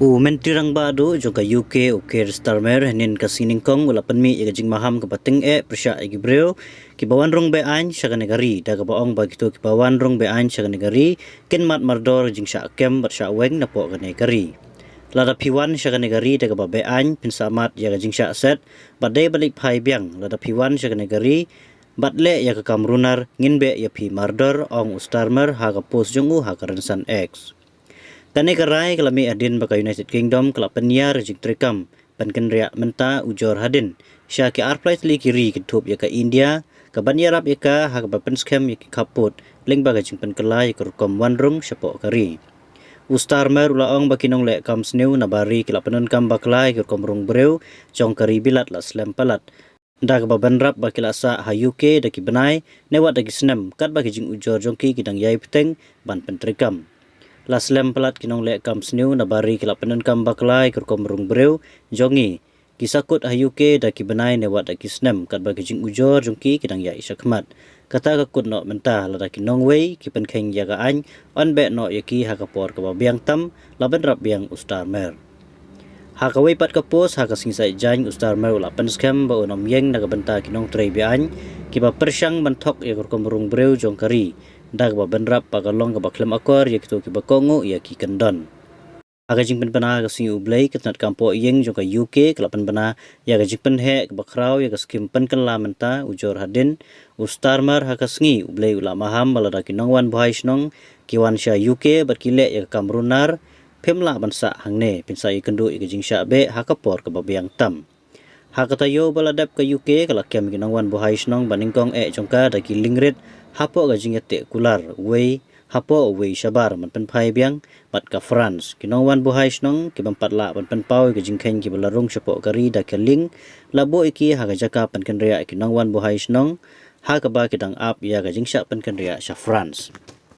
Mentirang bado juga UK Keir Starmer henin kasining kong wala panmi igajing maham kapating persya igibreo kibawan rong bean siya negari daga baong bagito kibawan rong bean siya negari ken mat mardor jing sya kem bersya weng napo negari lada piwan siya negari daga bean pinsamat ya jing sya set badai balik pai biang lada piwan siya negari batle ya kamrunar nginbe ya pi mardor ong Starmer haga pos jungu haga rensan X. Tani karai kalami adin baka United Kingdom kelapanya rejik trekam panken ria menta ujor hadin sya ki arplait li kiri kitup ya ka India ka banya rap ya ka hak bapen scam ya ki kaput ling baga jing pen kelai kurkom wanrung syapo kari Starmer ulaong bakinong le kam sneu nabari kelapanon kam baklai kurkom rung breu jong kari bilat la slam palat dag baban rap bakila sa ha UK daki benai newat daki snem kat bagi jing ujor jongki kidang yai peteng ban pentrekam Laslam pelat kinong lek kam sneu nabari kelapanan kam baklai kurkom rung breu jongi kisakut ha UK daki benai newat daki snem kat bagi jing ujor jongki kidang ya isyakmat kata kakut no mentah lada kinong wei kipen keng yaga an on be no yaki hakapor ka biang tam laban rap biang Starmer hakawei pat kapos hakasingsa jan Starmer ulapan scam ba unom yeng nagabenta kinong trei bian kiba persyang mentok ya kurkom rung breu jongkari dag ba benrap pagalong ka baklem akor ya kitu ki bakongo ya ki kendon aga jing penpana ka sing ublei ketnat kampo yeng jong ka UK kelapan bana ya ga jing penhe ka bakrau ya ka skim pen kan lamenta ujor hadin Starmer ha ka sngi ublei ula maham balada ki nongwan bhai snong kiwan sya UK berkile ya ka kamrunar pemla bansa hangne pinsa i kendu i jing sya be ha ka por ka babiang tam hakatayo baladap ka UK kalakyam ki nongwan bhai snong baningkong jongka daki lingrit hapo ga jingete kular wei hapo wei shabar man pen phai biang pat ka France kinongwan buhai snong ki bampat la ban pen pau ga jingkhen ki balarung shapo kari da keling labo iki ha ga jaka pen kan ria kinongwan buhai snong ha ka ba kidang ap ya ga jingsha pen kan ria sha France